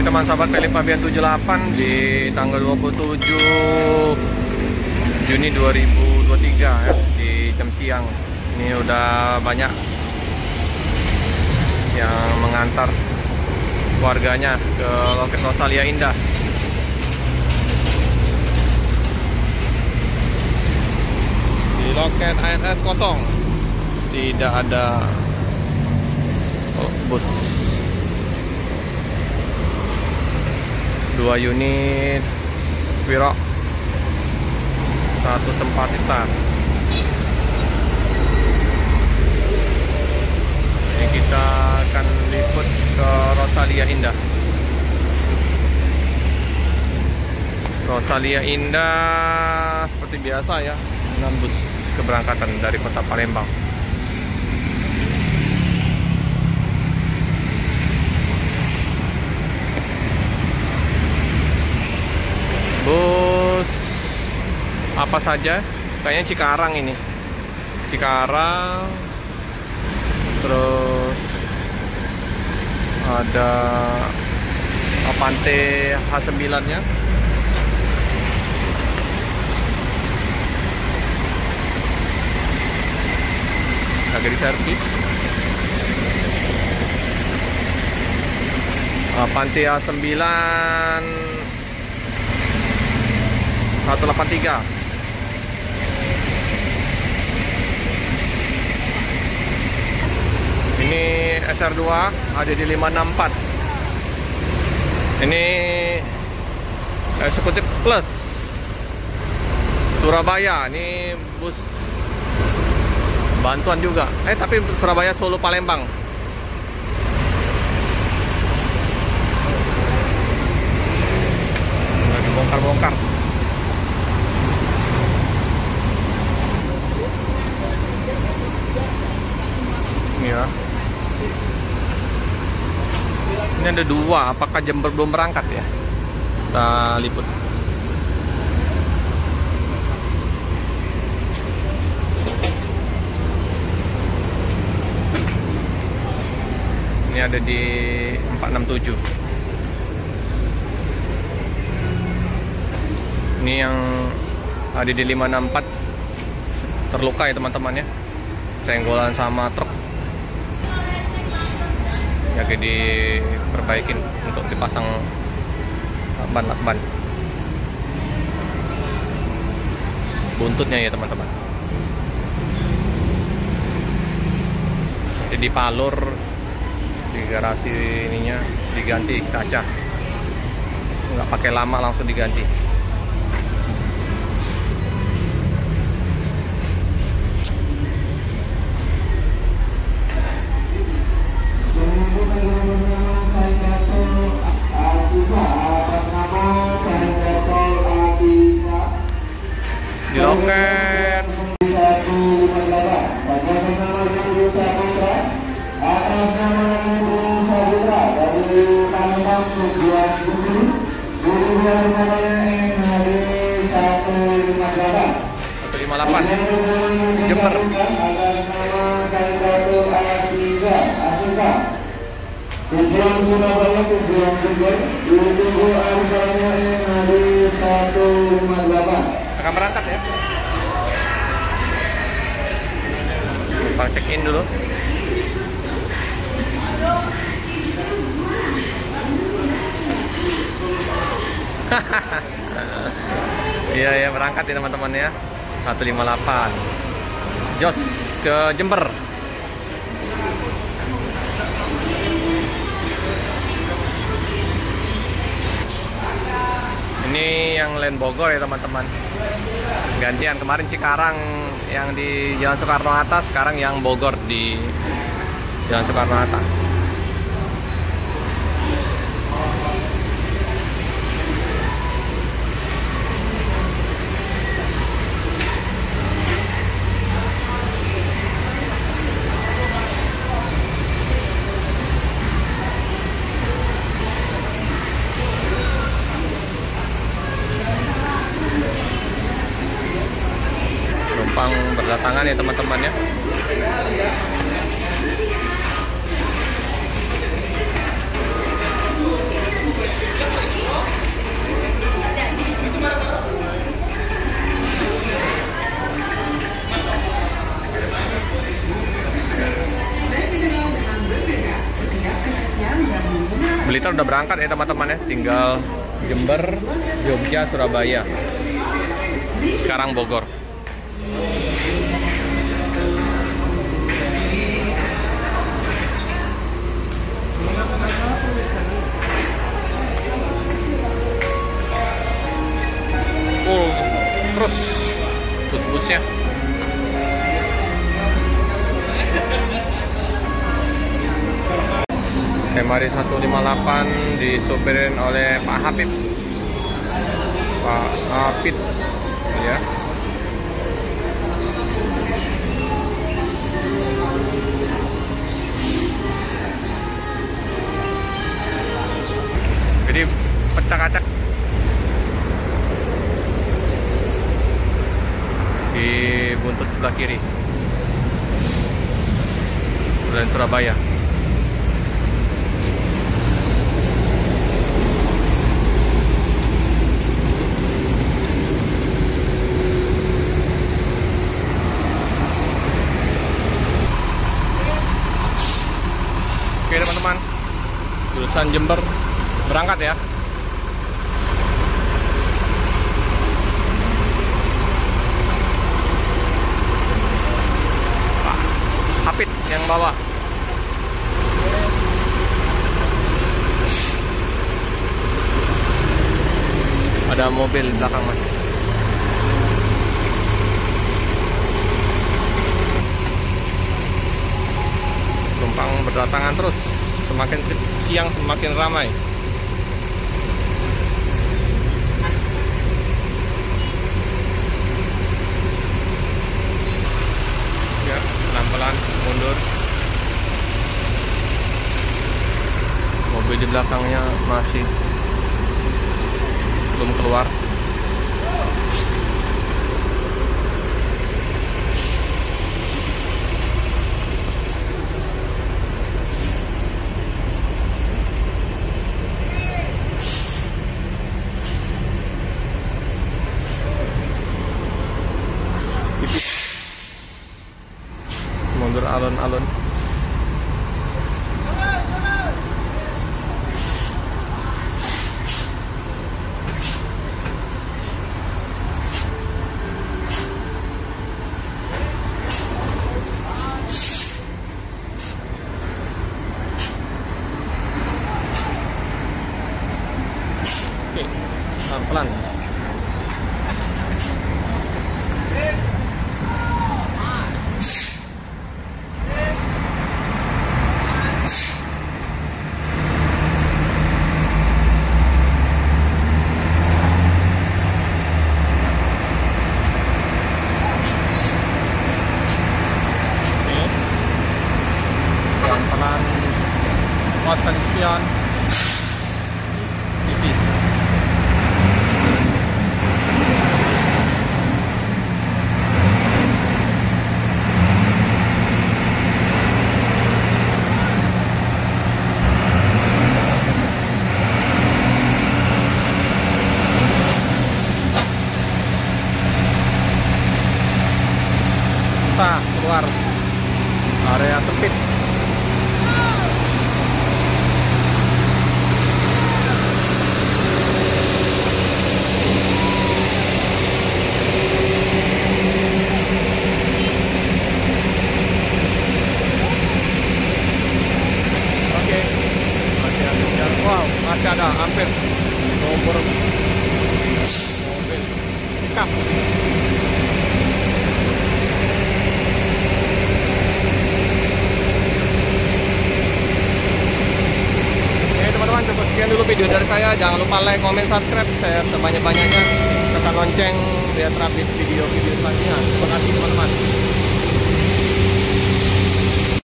teman sahabat, Philip Fabian 78 di tanggal 27 Juni 2023 ya, di jam siang. Ini udah banyak yang mengantar keluarganya ke loket Rosalia Indah. Di loket ANS kosong, tidak ada bus. 2 unit Wiro, 1 Sempatista. Ini kita akan liput ke Rosalia Indah. Rosalia Indah seperti biasa ya, 6 bus keberangkatan dari kota Palembang. Bus apa saja? Kayaknya Cikarang ini. Cikarang. Terus ada Avante H9-nya. Lagi di servis. Avante H9 183. Ini SR2 ada di 564. Ini eksekutif plus Surabaya. Ini bus bantuan juga. Tapi Surabaya Solo Palembang. Lagi bongkar-bongkar. Ya. Ini ada 2, apakah Jember belum berangkat ya? Kita liput. Ini ada di 467. Ini yang ada di 564 terluka ya teman-teman ya, senggolan sama truk. Lagi diperbaikin untuk dipasang ban buntutnya ya teman-teman. Jadi palur di garasi ininya diganti kaca, nggak pakai lama, langsung diganti. Di loket Jember. Tujuan Surabaya, tujuan Jember, tunggu harganya hari 158. Akan berangkat ya. Bang check in dulu. Iya ya, berangkat ya teman-teman ya. 158 Jos ke Jember. Ini yang Land Bogor ya teman-teman. Gantian, kemarin Cikarang yang di Jalan Soekarno-Hatta, sekarang yang Bogor di Jalan Soekarno-Hatta. Penumpang berdatangan ya teman-teman ya. udah berangkat ya teman-teman ya. Tinggal Jember, Jogja, Surabaya. Sekarang Bogor. Terus bus-busnya. MRI 158 disupirin oleh Pak Habib. Pak Habib ya. Jadi pecah-kacak di buntut sebelah kiri dan Surabaya. Oke teman-teman, jurusan Jember berangkat ya. Hafid yang bawa. Ada mobil di belakang mas. Penumpang berdatangan terus. Semakin siang semakin ramai. Ya, pelan-pelan mundur. Mobil di belakangnya masih belum keluar. Mundur alun-alun. Oke, pelan-pelan. Pelan-pelan kuatkan spion tipis. Kita keluar area sempit. Wow, masih ada hampir nomor mobil pickup. Oke teman-teman, cukup sekian dulu video dari saya. Jangan lupa like, comment, subscribe, share sebanyak-banyaknya, tekan lonceng biar terupdate video-video selanjutnya. Terima kasih teman-teman.